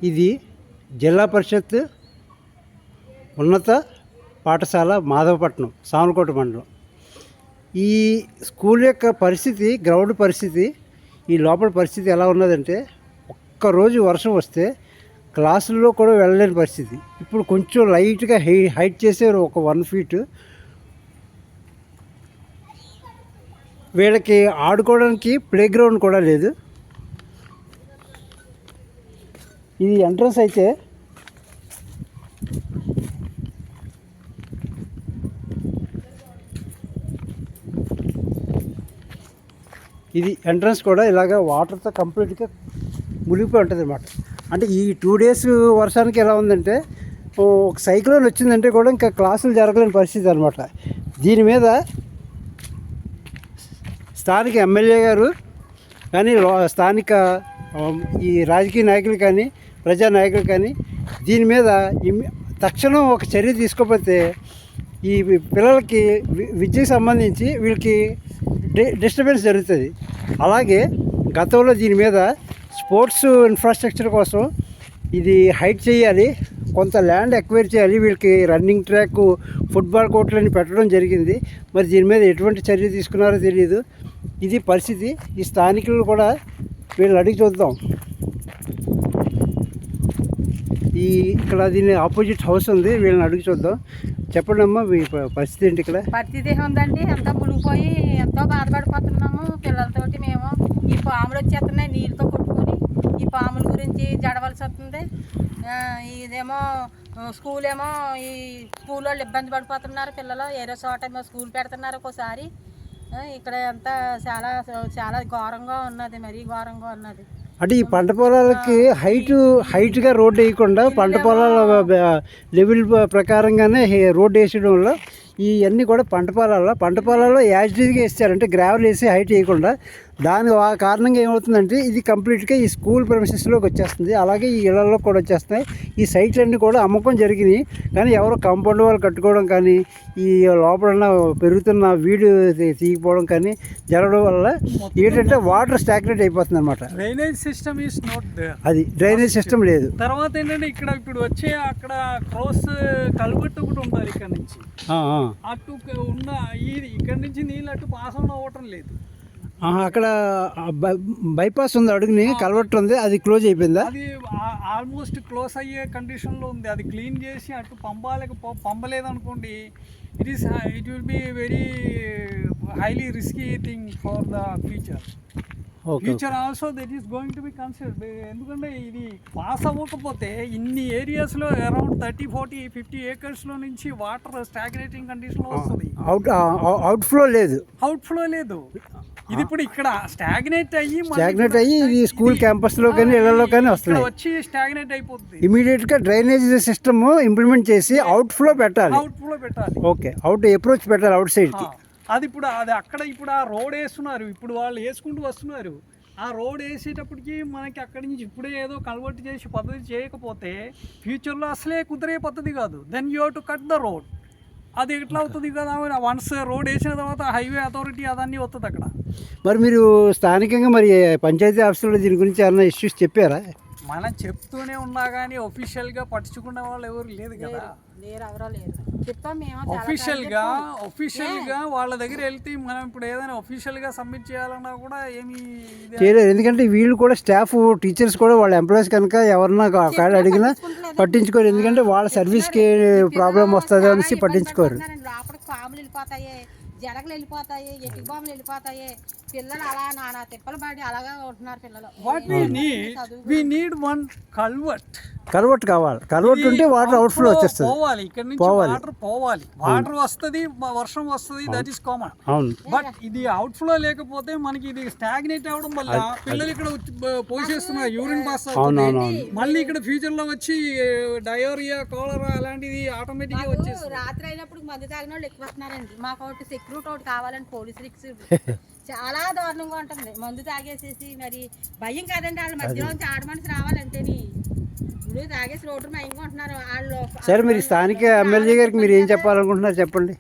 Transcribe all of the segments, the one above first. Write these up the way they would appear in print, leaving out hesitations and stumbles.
ఇది జిల్లా పరిషత్ ఉన్నత పాఠశాల మాధవపట్నం సామలకోట మండలం. ఈ స్కూల్ యొక్క పరిస్థితి, గ్రౌండ్ పరిస్థితి, ఈ లోపల పరిస్థితి ఎలా ఉన్నదంటే ఒక్కరోజు వర్షం వస్తే క్లాసుల్లో కూడా వెళ్ళలేని పరిస్థితి. ఇప్పుడు కొంచెం లైట్గా హైట్ చేసారు, ఒక 1 ఫీట్. వీళ్ళకి ఆడుకోవడానికి ప్లే గ్రౌండ్ కూడా లేదు. ఇది ఎంట్రన్స్ అయితే ఇది ఎంట్రన్స్ కూడా ఇలాగ వాటర్తో కంప్లీట్గా మునిగిపోయి ఉంటుంది అన్నమాట. అంటే ఈ 2 డేస్ వర్షానికి ఎలా ఉందంటే ఒక సైక్లోన్ వచ్చిందంటే కూడా ఇంకా క్లాసులు జరగలేని పరిస్థితి అనమాట. దీని మీద స్థానిక ఎమ్మెల్యే గారు కానీ స్థానిక ఈ రాజకీయ నాయకులు కానీ ప్రజా నాయకులు కానీ దీని మీద తక్షణం ఒక చర్య తీసుకోకపోతే ఈ పిల్లలకి విద్యకు సంబంధించి వీళ్ళకి డిస్టర్బెన్స్ జరుగుతుంది. అలాగే గతంలో దీని మీద స్పోర్ట్స్ ఇన్ఫ్రాస్ట్రక్చర్ కోసం ఇది హైట్ చేయాలి, కొంత ల్యాండ్ ఎక్వైర్ చేయాలి, వీళ్ళకి రన్నింగ్ ట్రాక్, ఫుట్బాల్ కోర్టులని పెట్టడం జరిగింది. మరి దీని మీద ఎటువంటి చర్య తీసుకున్నారో తెలియదు. ఇది పరిస్థితి. ఈ స్థానికులు కూడా వీళ్ళు అడిగి చూద్దాం. ఇక్కడ దీని ఆపోజిట్ హౌస్ ఉంది, వీళ్ళని అడిగి చూద్దాం. చెప్పండి అమ్మా, మీ పరిస్థితి ఏంటి? ఇక్కడ పరిస్థితి ఏముందండి, ఎంతో మునిగిపోయి ఎంతో బాధపడిపోతున్నాము పిల్లలతోటి. మేము ఈ పాములు వచ్చేస్తున్నాయి నీళ్ళతో కొట్టుకొని, ఈ పాముల గురించి జడవలసి వస్తుంది. ఇదేమో స్కూల్ ఏమో ఈ స్కూల్ వాళ్ళు ఇబ్బంది పడిపోతున్నారు పిల్లలు. ఏదో చోట ఏమో స్కూల్ పెడుతున్నారు ఒక్కోసారి. ఇక్కడ అంతా చాలా చాలా ఘోరంగా ఉన్నది, మరీ ఘోరంగా ఉన్నది. అంటే ఈ పంట పొలాలకి హైట్గా రోడ్డు వేయకుండా పంట పొలాల లెవెల్ ప్రకారంగానే రోడ్డు వేసడం వల్ల ఇవన్నీ కూడా పంట పొలాల్లో యాజిటీగా వేస్తారు. అంటే గ్రావెల్ వేసి హైట్ వేయకుండా దాని కారణంగా ఏమవుతుందంటే ఇది కంప్లీట్గా ఈ స్కూల్ ప్రెమిసెస్లోకి వచ్చేస్తుంది. అలాగే ఈ ఇళ్లలో కూడా వచ్చేస్తున్నాయి. ఈ సైట్లన్నీ కూడా అమ్మకం జరిగినాయి, కానీ ఎవరో కాంపౌండ్ వాళ్ళు కట్టుకోవడం కానీ ఈ లోపల పెరుగుతున్న వీడు తీగిపోవడం కానీ జరగడం వల్ల ఏంటంటే వాటర్ స్టాగ్నేట్ అయిపోతుంది అనమాట. Drainage system is not there. అది డ్రైనేజ్ సిస్టమ్ లేదు. తర్వాత ఏంటంటే ఇక్కడ ఇప్పుడు వచ్చే అక్కడ క్రాస్ కల్వర్ట్ ఒకటి ఉంటుంది. ఇక్కడ నుంచి అటు ఉన్న ఇక్కడ నుంచి నీళ్ళు అటు పాస్ అవ్వటం లేదు. అక్కడ బైపాస్ ఉంది, అడుగుని కలవట్ ఉంది, అది క్లోజ్ అయిపోయిందా? అది ఆల్మోస్ట్ క్లోజ్ అయ్యే కండిషన్లో ఉంది. అది క్లీన్ చేసి అటు పంపలేదనుకోండి, it will be very highly risky thing for the future also that is going to be considered. ఎందుకంటే ఇది పాస్ అవ్వకపోతే ఇన్ని ఏరియాస్లో అరౌండ్ 30, 40, 50 ఏకర్స్లో నుంచి వాటర్ స్టాగ్నేటింగ్ కండిషన్లో వస్తుంది. అవుట్ఫ్లో లేదు. ఇది ఇప్పుడు ఇక్కడ స్టాగ్నేట్ అయ్యి ఇది స్కూల్ క్యాంపస్లో కానీ ఇళ్లలో కానీ వస్తుంది, వచ్చి స్టాగ్నేట్ అయిపోతుంది. ఇమీడియట్గా డ్రైనేజ్ సిస్టమ్ ఇంప్లిమెంట్ చేసి అవుట్ఫ్లో పెట్టాలి. ఓకే, అప్రోచ్ పెట్టాలి అవుట్ సైడ్కి. అది అక్కడ ఇప్పుడు ఆ రోడ్ వేస్తున్నారు, ఇప్పుడు వాళ్ళు వేసుకుంటూ వస్తున్నారు. ఆ రోడ్ వేసేటప్పటికి మనకి అక్కడి నుంచి ఇప్పుడే ఏదో కన్వర్ట్ చేసి పద్ధతి చేయకపోతే ఫ్యూచర్లో అసలే కుదిరే పద్ధతి కాదు. Then you have to cut the road. అది ఎట్లా అవుతుంది కదా, వన్స్ రోడ్ వేసిన తర్వాత హైవే అథారిటీ అదన్నీ వస్తుంది అక్కడ. మరి మీరు స్థానికంగా మరి పంచాయతీ ఆఫీసులో దీని గురించి ఏమైనా ఇష్యూస్ చెప్పారా? మనం చెప్తూనే ఉన్నా కానీ ఒఫీషియల్గా పట్టించుకునే వాళ్ళు ఎవరు లేదు కదా. ఒఫీషియల్గా వాళ్ళ దగ్గర వెళ్తే మనం ఇప్పుడు ఏదైనా ఒఫీషియల్గా సబ్మిట్ చేయాలన్నా కూడా ఏమీ చేయలేదు. ఎందుకంటే వీళ్ళు కూడా స్టాఫ్, టీచర్స్ కూడా వాళ్ళ ఎంప్లాయీస్ కనుక ఎవరన్నా కార్డు అడిగినా పట్టించుకోరు. ఎందుకంటే వాళ్ళ సర్వీస్కి ప్రాబ్లం వస్తుంది అనేసి పట్టించుకోరు. జడగలు వెళ్ళిపోతాయి, ఎట్టి బాంబులు వెళ్ళిపోతాయి, పిల్లలు అలా నానా తిప్పలు పడి అలాగే ఉంటున్నారు పిల్లలు. We need one కల్వర్ట్ కావాలి. కల్వర్ట్ ఉంటే వాటర్ అవుట్ఫ్లో వచ్చేస్తుంది. పోవాలి ఇక్కడ నుంచి వాటర్ పోవాలి. వాటర్ వస్తుంది, వర్షం వస్తుంది, దట్ ఈస్ కామన్. అవును. బట్ ఇది అవుట్ఫ్లో లేకపోతే మనకి ఇది స్టాగ్నేట్ అవడం వల్ల పిల్లలు ఇక్కడ పోసేస్తున్నారు, యూరిన్ పాస్ అవుతుంది. మళ్ళీ ఇక్కడ ఫ్యూచర్ లో వచ్చి డయోరియా, కోలరా అలాంటిది ఆటోమేటిక్ గా వచ్చేస్తుంది. రాత్రి అయినప్పుడు మందు తాగిన వాళ్ళు ఎక్కువ వస్తున్నారండి. మాకు ఒకటి సెక్యూరిటీ ఒకటి కావాలండి, పోలీసు చాలా దారుణంగా ఉంటుంది. మందు తాగేసేసి మరి భయం కాదండి, వాళ్ళ మధ్యలో నుంచి ఆడమనిషి రావాలంటేని ఇప్పుడు తాగేసి రోడ్డు మయంగా ఉంటున్నారు వాళ్ళు. సరే, మీరు స్థానిక ఎమ్మెల్యే గారికి మీరు ఏం చెప్పాలనుకుంటున్నారు చెప్పండి.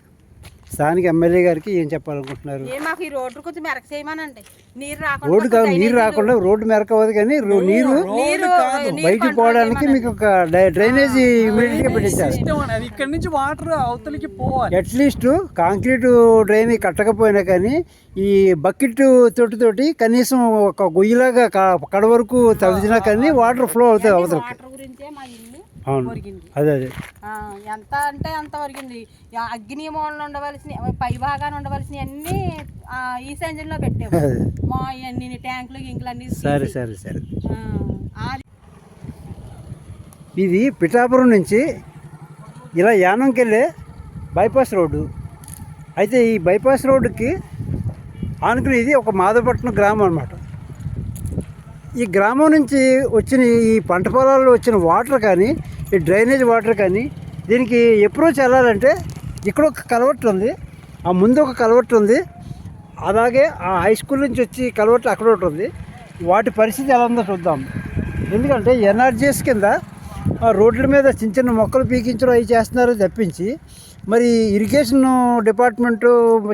స్థానిక ఎమ్మెల్యే గారికి ఏం చెప్పాలనుకుంటున్నారు? మాకు ఈ రోడ్డు కొంచెం మెరక చేయమనండి. నీరు రాకుండా రోడ్డు కాదు, నీరు రాకుండా రోడ్డు మెరకవద్దు కానీ నీరు బయటికి పోవడానికి మీకు ఒక డ్రైనేజీ ఇమీడియట్ గా పెట్టించారు. అది ఇక్కడ నుంచి వాటర్ అవతలికి పోవాలి. అట్లీస్ట్ కాంక్రీట్ డ్రైన్ కట్టకపోయినా కానీ ఈ బకెట్ తోటి కనీసం ఒక గొయ్యిలాగా కడ వరకు తవ్వినా కానీ వాటర్ ఫ్లో అవుతుంది అవతలకి. వాటర్ గురించే మా ఇల్లు అవును, ఒరిగింది. అదే ఎంత అంటే అంత ఒరిగింది. అగ్ని మూలన ఉండవలసిన పై భాగాన్ని ఉండవలసినవి అన్నీ ఈ సంజంలో పెట్టాము. మా అన్ని ట్యాంకులు గింకులు అన్ని. సరే సరే సరే. ఇది పిఠాపురం నుంచి ఇలా యానంకి వెళ్ళే బైపాస్ రోడ్డు. అయితే ఈ బైపాస్ రోడ్డుకి ఆనుకుని ఇది ఒక మాధవపట్నం గ్రామం అన్నమాట. ఈ గ్రామం నుంచి వచ్చిన ఈ పంట పొలాల్లో వచ్చిన వాటర్ కానీ ఈ డ్రైనేజ్ వాటర్ కానీ దీనికి అప్రోచ్ వెళ్ళాలంటే ఇక్కడ ఒక కలవట్టు ఉంది, ఆ ముందు ఒక కలవట్టు ఉంది, అలాగే ఆ హై స్కూల్ నుంచి వచ్చి కలవట్టు అక్కడ ఒకటి ఉంది. వాటి పరిస్థితి ఎలా ఉందో చూద్దాం. ఎందుకంటే ఎన్ఆర్జీఎస్ కింద ఆ రోడ్ల మీద చిన్న చిన్న మొక్కలు పీకించడం అవి చేస్తున్నారో తప్పించి మరి ఇరిగేషన్ డిపార్ట్మెంటు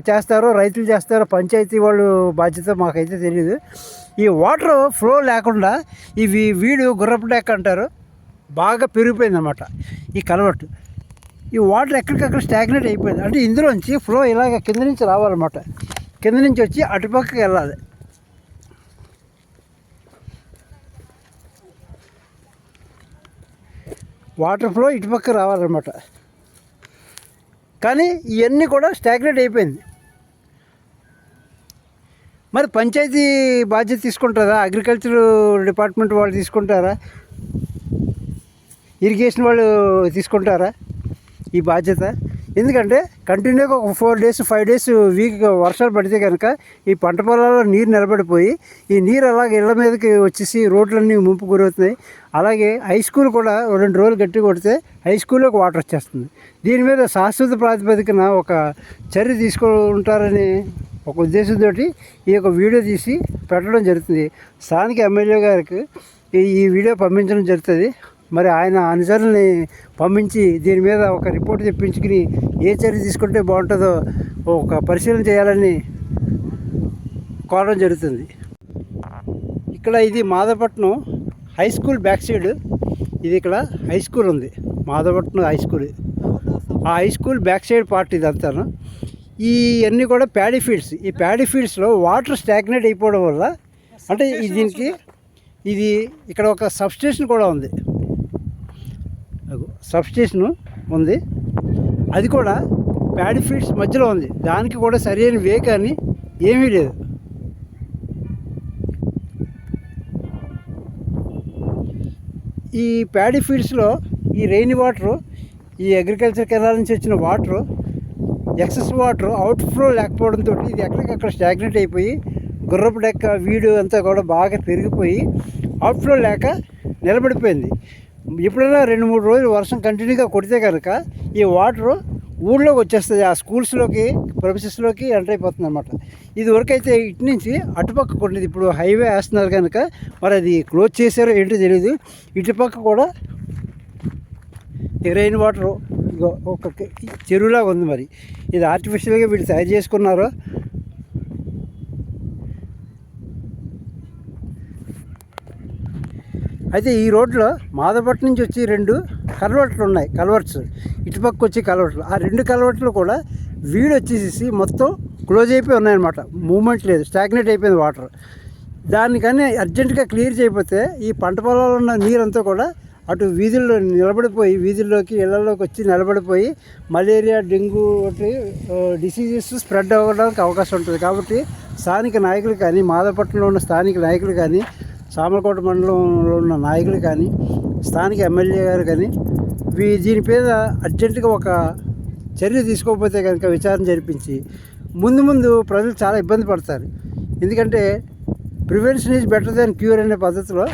చేస్తారో రైతులు చేస్తారో పంచాయతీ వాళ్ళు బాధ్యత మాకైతే తెలియదు. ఈ వాటర్ ఫ్లో లేకుండా ఇవి వీడు గుర్రపు డెక్క అంటారు, బాగా పెరిగిపోయింది అన్నమాట ఈ కలవట్టు. ఈ వాటర్ ఎక్కడికక్కడ స్టాగ్నేట్ అయిపోయింది. అంటే ఇందులోంచి ఫ్లో ఇలాగ కింద నుంచి రావాలన్నమాట, కింద నుంచి వచ్చి అటుపక్కకి వెళ్ళాలి. వాటర్ ఫ్లో ఇటుపక్క రావాలన్నమాట. కానీ ఇవన్నీ కూడా స్టాగ్నేట్ అయిపోయింది. మరి పంచాయతీ బాధ్యత తీసుకుంటారా, అగ్రికల్చర్ డిపార్ట్మెంట్ వాళ్ళు తీసుకుంటారా, ఇరిగేషన్ వాళ్ళు తీసుకుంటారా ఈ బాధ్యత? ఎందుకంటే కంటిన్యూగా ఒక 4 days 5 days వీక్ వర్షాలు పడితే కనుక ఈ పంట పొలాల్లో నీరు నిలబడిపోయి ఈ నీరు అలాగే ఇళ్ల మీదకి వచ్చేసి రోడ్లన్నీ ముంపు గురవుతున్నాయి. అలాగే హై స్కూల్ కూడా 2 రోజులు గట్టి కొడితే హై స్కూల్లోకి వాటర్ వచ్చేస్తుంది. దీని మీద శాశ్వత ప్రాతిపదికన ఒక చర్య తీసుకుంటారని ఒక ఉద్దేశంతో ఈ యొక్క వీడియో తీసి పెట్టడం జరుగుతుంది. స్థానిక ఎమ్మెల్యే గారికి ఈ వీడియో పంపించడం జరుగుతుంది. మరి ఆయన అనుచరుల్ని పంపించి దీని మీద ఒక రిపోర్ట్ తెప్పించుకుని ఏ చర్య తీసుకుంటే బాగుంటుందో ఒక పరిశీలన చేయాలని కోరడం జరుగుతుంది. ఇక్కడ ఇది Madhavapatnam high school back side, ఇది ఇక్కడ హై స్కూల్ ఉంది, మాధవపట్నం హై స్కూల్. ఆ high school back side part ఇది అంతాను. ఇవన్నీ కూడా ప్యాడీ ఫీల్డ్స్. ఈ ప్యాడీ ఫీల్డ్స్లో వాటర్ స్టాగ్నేట్ అయిపోవడం వల్ల అంటే దీనికి ఇది ఇక్కడ ఒక సబ్స్టేషన్ కూడా ఉంది, సబ్స్టేషను ఉంది, అది కూడా ప్యాడీ ఫీల్డ్స్ మధ్యలో ఉంది. దానికి కూడా సరైన వే కానీ ఏమీ లేదు. ఈ ప్యాడీ ఫీల్డ్స్లో ఈ రెయిన్ వాటరు, ఈ అగ్రికల్చర్ కెనాల్ నుంచి వచ్చిన water, excess water out flow లేకపోవడంతో ఇది ఎక్కడికక్కడ స్టాగ్నేట్ అయిపోయి గుర్రపు డెక్క వీడు అంతా కూడా బాగా పెరిగిపోయి అవుట్ ఫ్లో లేక నిలబడిపోయింది. ఎప్పుడైనా 2-3 రోజులు వర్షం కంటిన్యూగా కొడితే కనుక ఈ వాటరు ఊళ్ళోకి వచ్చేస్తుంది, ఆ స్కూల్స్లోకి ప్రొఫెసెస్లోకి ఎంటర్ అయిపోతుంది అనమాట. ఇది వరకైతే ఇటు నుంచి అటుపక్క కొట్టేది, ఇప్పుడు హైవే వేస్తున్నారు కనుక మరి అది క్లోజ్ చేశారో ఏంటో తెలియదు. ఇటుపక్క కూడా రెయిన్ వాటర్ ఒక చెరువులాగా ఉంది. మరి ఇది ఆర్టిఫిషియల్గా వీళ్ళు తయారు చేసుకున్నారో అయితే ఈ రోడ్లో మాధవపట్నం నుంచి వచ్చి 2 కల్వర్ట్లు ఉన్నాయి, కల్వర్ట్స్ ఇటుపక్క వచ్చి కల్వర్ట్లు. ఆ 2 కల్వర్ట్లు కూడా వీడు వచ్చేసి మొత్తం క్లోజ్ అయిపోయి ఉన్నాయన్నమాట, మూమెంట్ లేదు, స్టాగ్నేట్ అయిపోయింది వాటర్. దానికని అర్జెంటుగా క్లియర్ చేయకపోతే ఈ పంట పొలాల్లో ఉన్న నీరంతా కూడా అటు వీధుల్లో నిలబడిపోయి వీధుల్లోకి ఇళ్లలోకి వచ్చి నిలబడిపోయి మలేరియా డెంగ్యూ వంటి డిసీజెస్ స్ప్రెడ్ అవ్వడానికి అవకాశం ఉంటుంది. కాబట్టి స్థానిక నాయకులు కానీ, మాధవపట్నంలో ఉన్న స్థానిక నాయకులు కానీ, సామర్లకోట మండలంలో ఉన్న నాయకులు కానీ, స్థానిక ఎమ్మెల్యే గారు కానీ దీని మీద అర్జెంటుగా ఒక చర్య తీసుకోకపోతే కనుక విచారణ జరిపించి ముందు ప్రజలు చాలా ఇబ్బంది పడతారు. ఎందుకంటే prevention is better than cure అనే పద్ధతిలో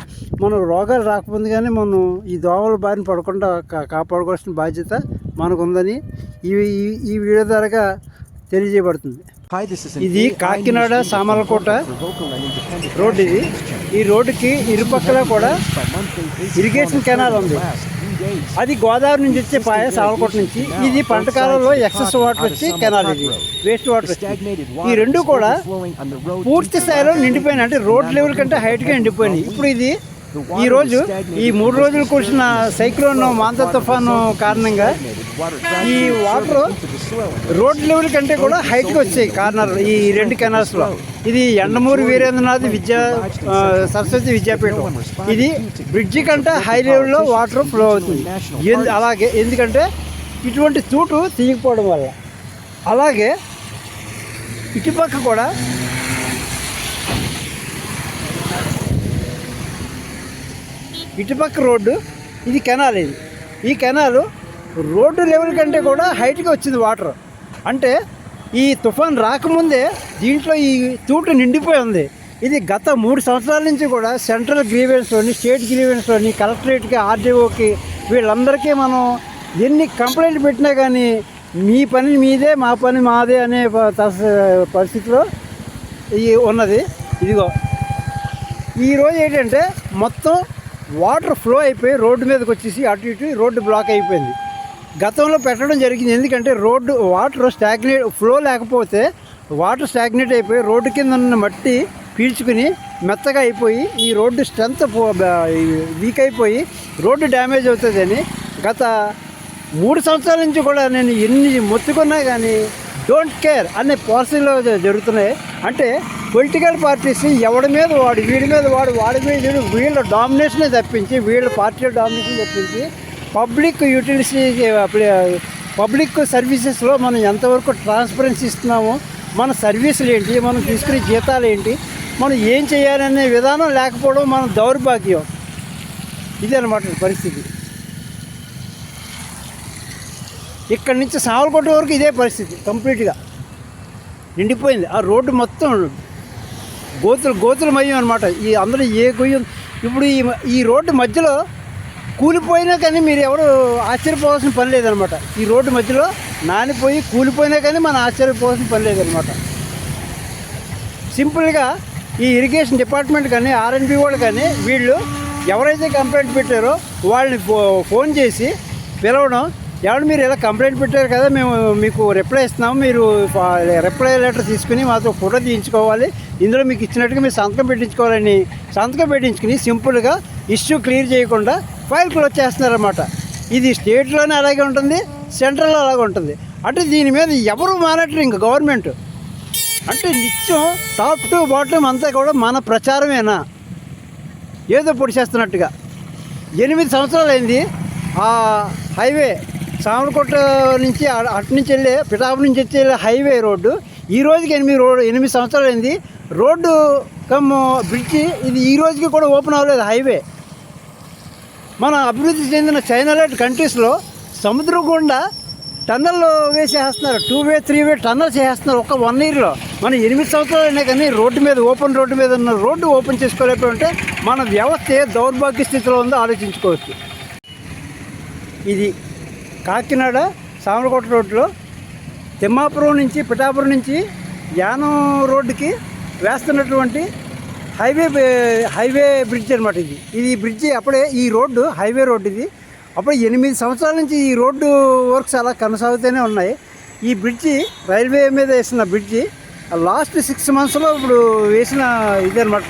మనం రోగాలు రాకముందుగానే మనం ఈ దోమల బారిన పడకుండా కాపాడుకోవాల్సిన బాధ్యత మనకు ఉందని ఈ వీడియో ద్వారా తెలియజేయబడుతుంది. ఇది కాకినాడ సామర్లకోట రోడ్డు. ఇది ఈ రోడ్డుకి ఇరుపక్కల కూడా ఇరిగేషన్ కెనాల్ ఉంది. అది గోదావరి నుంచి వచ్చే పాయ సావకోట నుంచి. ఇది పంట కాలంలో ఎక్సెస్ వాటర్ వచ్చి కెనాల్, ఇది వేస్ట్ వాటర్ వచ్చి. ఈ రెండు కూడా పూర్తి స్థాయిలో నిండిపోయినాయి, అంటే రోడ్ లెవెల్ కంటే హైట్గా నిండిపోయినాయి. ఇప్పుడు ఇది ఈ 3 రోజులు కురిసిన సైక్లోన్ మాంతా తుఫాను కారణంగా ఈ వాటర్ రోడ్ లెవెల్ కంటే కూడా హైట్గా వచ్చాయి కార్నర్ ఈ 2 కెనాల్స్లో. ఇది ఎండమూరి వీరేంద్రనాథ్ సరస్వతి విద్యాపీఠం. ఇది బ్రిడ్జి కంటే హై లెవెల్లో వాటర్ ఫ్లో అవుతుంది. అలాగే ఎందుకంటే ఇటువంటి తూటు తీయకపోవడం వల్ల. అలాగే ఇటుపక్క కూడా ఇటుపక్క రోడ్డు, ఇది కెనాల్. ఈ కెనాలు రోడ్డు లెవెల్ కంటే కూడా హైట్గా వచ్చింది వాటర్. అంటే ఈ తుఫాన్ రాకముందే దీంట్లో ఈ తూటు నిండిపోయి ఉంది. ఇది గత 3 సంవత్సరాల నుంచి కూడా సెంట్రల్ గ్రీవెన్స్లోని, స్టేట్ గ్రీవెన్స్లోని, కలెక్టరేట్కి, ఆర్డీఓకి వీళ్ళందరికీ మనం ఎన్ని కంప్లైంట్ పెట్టినా కానీ మీ పని మీదే మా పని మాదే అనే పరిస్థితిలో ఉన్నది. ఇదిగో ఈరోజు ఏంటంటే మొత్తం వాటర్ ఫ్లో అయిపోయి రోడ్డు మీదకి వచ్చేసి అటు ఇటు రోడ్డు బ్లాక్ అయిపోయింది. గతంలో పెట్టడం జరిగింది, ఎందుకంటే రోడ్డు వాటర్ ఫ్లో లేకపోతే వాటర్ స్టాగ్నేట్ అయిపోయి రోడ్డు కింద ఉన్న మట్టి పీల్చుకుని మెత్తగా అయిపోయి ఈ రోడ్డు స్ట్రెంత్ వీక్ అయిపోయి రోడ్డు డ్యామేజ్ అవుతుందని గత 3 సంవత్సరాల నుంచి కూడా నేను ఎన్ని మొత్తుకున్నా కానీ డోంట్ కేర్ అనే పాలసీలో జరుగుతున్నాయి. అంటే పొలిటికల్ పార్టీస్ ఎవడి మీద వాడు, వీడి మీద వాడి మీద వీళ్ళ డామినేషనే తప్పించి, వీళ్ళ పార్టీ డామినేషన్ తప్పించి పబ్లిక్ యూటిలిటీ పబ్లిక్ సర్వీసెస్లో మనం ఎంతవరకు ట్రాన్స్పరెన్సీ ఇస్తున్నామో, మన సర్వీసులు ఏంటి, మనం తీసుకునే జీతాలు ఏంటి, మనం ఏం చేయాలనే విధానం లేకపోవడం మన దౌర్భాగ్యం. ఇది అన్నమాట పరిస్థితి. ఇక్కడి నుంచి సావలకోట వరకు ఇదే పరిస్థితి, కంప్లీట్గా నిండిపోయింది. ఆ రోడ్డు మొత్తం గోతులమయం అనమాట. ఈ అందరూ ఏ గొయ్యం. ఇప్పుడు ఈ రోడ్డు మధ్యలో కూలిపోయినా కానీ మీరు ఎవరు ఆశ్చర్యపోవాల్సిన పని లేదనమాట. ఈ రోడ్డు మధ్యలో నానిపోయి కూలిపోయినా కానీ మనం ఆశ్చర్యపోవాల్సిన పని లేదనమాట. సింపుల్గా ఈ ఇరిగేషన్ డిపార్ట్మెంట్ కానీ R&B వాళ్ళు కానీ వీళ్ళు ఎవరైతే కంప్లైంట్ పెట్టారో వాళ్ళని ఫోన్ చేసి పిలవడం, ఎవరు మీరు ఇలా కంప్లైంట్ పెట్టారు కదా, మేము మీకు రిప్లై ఇస్తున్నాము, మీరు రిప్లై లెటర్ తీసుకుని మాతో ఫోటో తీయించుకోవాలి, ఇందులో మీకు ఇచ్చినట్టుగా మీరు సంతకం పెట్టించుకుని సింపుల్గా ఇష్యూ క్లియర్ చేయకుండా ఫైల్ క్లోజ్ చేస్తున్నారన్నమాట. ఇది స్టేట్లోనే అలాగే ఉంటుంది, సెంట్రల్లో అలాగే ఉంటుంది. అంటే దీని మీద ఎవరు మానిటరింగ్ గవర్నమెంట్ అంటే నిత్యం టాప్ టు బాటమ్ అంతా కూడా మన ప్రచారమేనా, ఏదో పొడి చేస్తున్నట్టుగా. 8 సంవత్సరాలు అయింది ఆ హైవే సామలకోట నుంచి అటు నుంచి వెళ్ళే పిఠాపురం నుంచి వచ్చే హైవే రోడ్డు ఈ రోజుకి 8 సంవత్సరాలు అయింది. రోడ్డు బ్రిడ్జి ఇది ఈ రోజుకి కూడా ఓపెన్ అవ్వలేదు హైవే. మన అభివృద్ధి చెందిన చైనా లాంటి కంట్రీస్లో సముద్రం గుండా టన్నల్ వేసేస్తున్నారు, 2-వే 3-వే టన్నల్ చేసేస్తున్నారు ఒక 1 ఇయర్లో. మనం 8 సంవత్సరాలు అయినా కానీ ఓపెన్ రోడ్డు మీద ఉన్న రోడ్డు ఓపెన్ చేసుకోలేకపోతే మన వ్యవస్థ దౌర్భాగ్య స్థితిలో ఉందో ఆలోచించుకోవచ్చు. ఇది కాకినాడ సామలకోట రోడ్లో తిమ్మాపురం నుంచి పిఠాపురం నుంచి యానం రోడ్డుకి వేస్తున్నటువంటి హైవే బ్రిడ్జ్ అనమాట. ఇది బ్రిడ్జి అప్పుడే ఈ రోడ్డు హైవే రోడ్డు ఇది అప్పుడు 8 సంవత్సరాల నుంచి ఈ రోడ్డు వర్క్స్ అలా కొనసాగుతూనే ఉన్నాయి. ఈ బ్రిడ్జి రైల్వే మీద వేసిన బ్రిడ్జి లాస్ట్ 6 మంత్స్లో ఇప్పుడు వేసిన ఇదనమాట.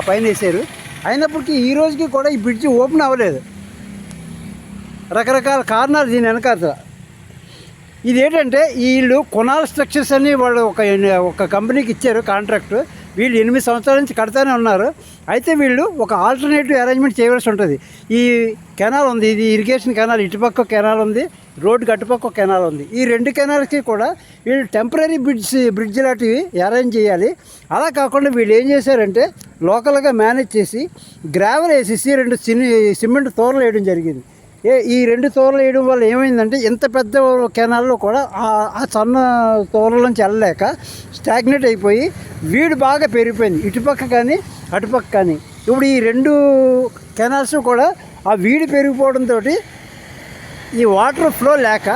పైన వేసారు. అయినప్పటికీ ఈ రోజుకి కూడా ఈ బ్రిడ్జి ఓపెన్ అవ్వలేదు. రకరకాల కారణాలు దీని వెనకాల. ఇది ఏంటంటే వీళ్ళు కొనాల్ స్ట్రక్చర్స్ అని వాళ్ళు ఒక కంపెనీకి ఇచ్చారు కాంట్రాక్ట్. వీళ్ళు 8 సంవత్సరాల నుంచి కడతానే ఉన్నారు. అయితే వీళ్ళు ఒక ఆల్టర్నేటివ్ అరేంజ్మెంట్ చేయవలసి ఉంటుంది. ఈ కెనాల్ ఉంది, ఇది ఇరిగేషన్ కెనాల్, ఇటుపక్క కెనాల్ ఉంది, రోడ్డుకి అటుపక్క కెనాల్ ఉంది. ఈ 2 కెనాల్స్కి కూడా వీళ్ళు టెంపరీ బ్రిడ్జ్ లాంటివి అరేంజ్ చేయాలి. అలా కాకుండా వీళ్ళు ఏం చేశారంటే లోకల్గా మేనేజ్ చేసి గ్రావెల్ వేసేసి 2 సిమెంట్ తోరలు వేయడం జరిగింది. ఈ 2 తోరలు వేయడం వల్ల ఏమైందంటే ఇంత పెద్ద కెనాల్లో కూడా ఆ సన్న తోరల నుంచి వెళ్ళలేక స్టాగ్నేట్ అయిపోయి వీడు బాగా పెరిగిపోయింది, ఇటుపక్క కానీ అటుపక్క కానీ. ఇప్పుడు ఈ 2 కెనాల్స్ కూడా ఆ వీడి పెరిగిపోవడంతో ఈ వాటర్ ఫ్లో లేక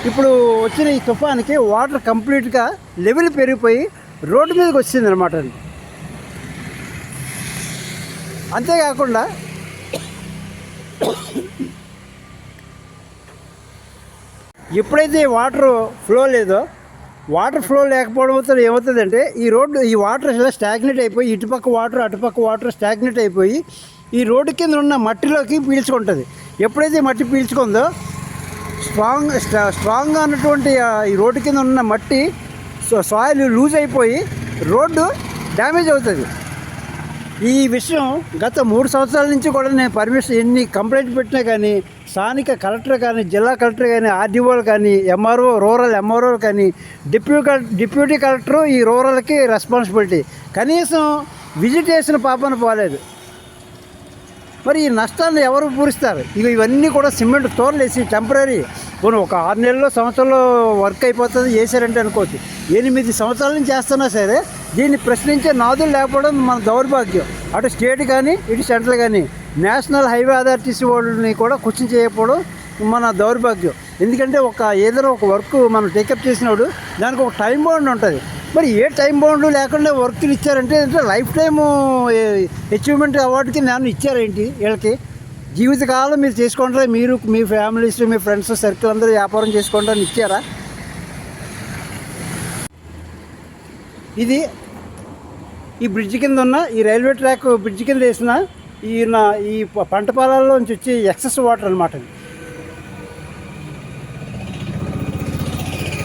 ఇప్పుడు వచ్చిన ఈ తుఫాన్కి వాటర్ కంప్లీట్గా లెవెల్ పెరిగిపోయి రోడ్డు మీదకి వచ్చింది అనమాట. అంతేకాకుండా ఎప్పుడైతే వాటర్ ఫ్లో లేదో, వాటర్ ఫ్లో లేకపోవడం వల్ల ఏమవుతుందంటే ఈ వాటర్ ఇలా స్టాగ్నేట్ అయిపోయి ఇటుపక్క వాటర్ అటుపక్క వాటర్ స్టాగ్నేట్ అయిపోయి ఈ రోడ్డు కింద ఉన్న మట్టిలోకి పీల్చుకుంటుంది. ఎప్పుడైతే మట్టి పీల్చుకుందో స్ట్రాంగ్గా ఉన్నటువంటి ఈ రోడ్డు కింద ఉన్న మట్టి సాయిల్ లూజ్ అయిపోయి రోడ్డు డ్యామేజ్ అవుతుంది. ఈ విషయం గత 3 సంవత్సరాల నుంచి కూడా నేను ఎన్ని కంప్లైంట్ పెట్టినా కానీ స్థానిక కలెక్టర్ కానీ, జిల్లా కలెక్టర్ కానీ, ఆర్డీఓలు కానీ, ఎంఆర్ఓ రూరల్ ఎంఆర్ఓలు కానీ, డిప్యూటీ కలెక్టరు ఈ రూరల్కి రెస్పాన్సిబిలిటీ, కనీసం విజిట్ చేసిన పాపన పోలేదు. మరి ఈ నష్టాన్ని ఎవరు పూరిస్తారు? ఇవన్నీ కూడా సిమెంట్ తోరలు వేసి టెంపరీ పోను ఒక 6 నెలల్లో సంవత్సరంలో వర్క్ అయిపోతుంది చేశారంటే అనుకోవచ్చు. 8 సంవత్సరాల నుంచి చేస్తున్నా సరే దీన్ని ప్రశ్నించే నాదులు లేకపోవడం మన దౌర్భాగ్యం. అటు స్టేట్ కానీ ఇటు సెంట్రల్ కానీ నేషనల్ హైవే అథారిటీస్ వాళ్ళని కూడా క్వశ్చన్ చేయకపోవడం మన దౌర్భాగ్యం. ఎందుకంటే ఏదైనా ఒక వర్క్ మనం టేకప్ చేసినప్పుడు దానికి ఒక టైం బౌండ్ ఉంటుంది. మరి ఏ టైం బౌండ్ లేకుండా వర్క్లు ఇచ్చారంటే లైఫ్ టైము అచీవ్మెంట్ అవార్డుకి నేను ఇచ్చారేంటి? వీళ్ళకి జీవితకాలం మీరు చేసుకుంటారా, మీరు మీ ఫ్యామిలీస్ మీ ఫ్రెండ్స్ సర్కిల్ అందరూ వ్యాపారం చేసుకుంటారని ఇచ్చారా? ఇది ఈ బ్రిడ్జ్ కింద ఉన్న ఈ రైల్వే ట్రాక్ బ్రిడ్జ్ కింద వేసిన ఈ పంట పొలాల్లోంచి వచ్చి ఎక్సెస్ వాటర్ అనమాట.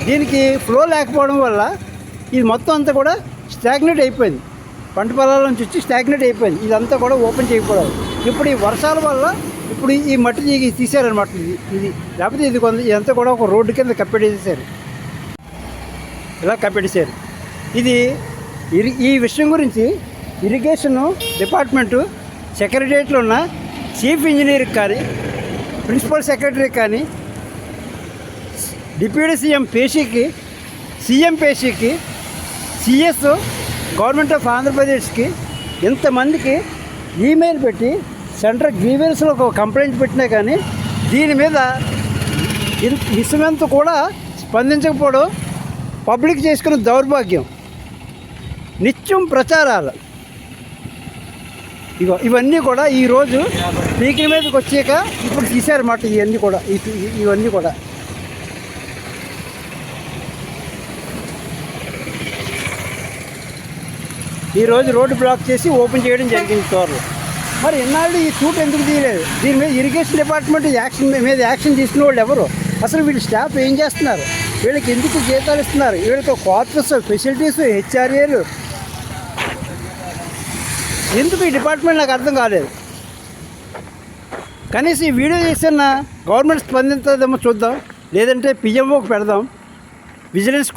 దీనికి ఫ్లో లేకపోవడం వల్ల ఇది మొత్తం అంతా కూడా స్టాగ్నేట్ అయిపోయింది. పంట పొలాల నుంచి వచ్చి స్టాగ్నేట్ అయిపోయింది. ఇదంతా కూడా ఓపెన్ చేయకూడదు. ఇప్పుడు ఈ వర్షాల వల్ల ఇప్పుడు ఈ మట్టి తీసారనమాట. ఇది లేకపోతే ఇదంతా కూడా ఒక రోడ్డు కింద కప్పెట్టేసారు, ఇలా కప్పెట్టేసారు. ఈ విషయం గురించి ఇరిగేషన్ డిపార్ట్మెంటు సెక్రటరియట్లో ఉన్న చీఫ్ ఇంజనీర్కి కానీ, ప్రిన్సిపల్ సెక్రటరీకి కానీ, డిప్యూటీ సీఎం పేషీకి, సీఎం పేషీకి, సిఎస్ గవర్నమెంట్ ఆఫ్ ఆంధ్రప్రదేశ్కి ఇంతమందికి ఈమెయిల్ పెట్టి సెంట్రల్ గ్రీవెన్స్లో ఒక కంప్లైంట్ పెట్టినా కానీ దీని మీద ఇసుమంత కూడా స్పందించకపోవడం పబ్లిక్ చేసుకున్న దౌర్భాగ్యం. నిత్యం ప్రచారాలు ఇవన్నీ కూడా ఈరోజు పీకిన మీదకి వచ్చాక ఇప్పుడు తీశారన్నమాట. ఇవన్నీ కూడా ఈరోజు రోడ్డు బ్లాక్ చేసి ఓపెన్ చేయడం జరిగింది త్వరలో. మరి ఇన్నాళ్ళు ఈ షూట్ ఎందుకు తీయలేదు? దీని మీద ఇరిగేషన్ డిపార్ట్మెంట్ యాక్షన్ తీసుకున్న వాళ్ళు ఎవరు? అసలు వీళ్ళు స్టాఫ్ ఏం చేస్తున్నారు? వీళ్ళకి ఎందుకు జీతాలు ఇస్తున్నారు? వీళ్ళకి క్వార్టర్స్ ఫెసిలిటీస్ హెచ్ఆర్ఏలు ఎందుకు ఈ డిపార్ట్మెంట్ నాకు అర్థం కాలేదు. కనీసం ఈ వీడియో చేసిన గవర్నమెంట్ స్పందించదేమో చూద్దాం, లేదంటే పిఎంఓకి పెడదాం, విజిలెన్స్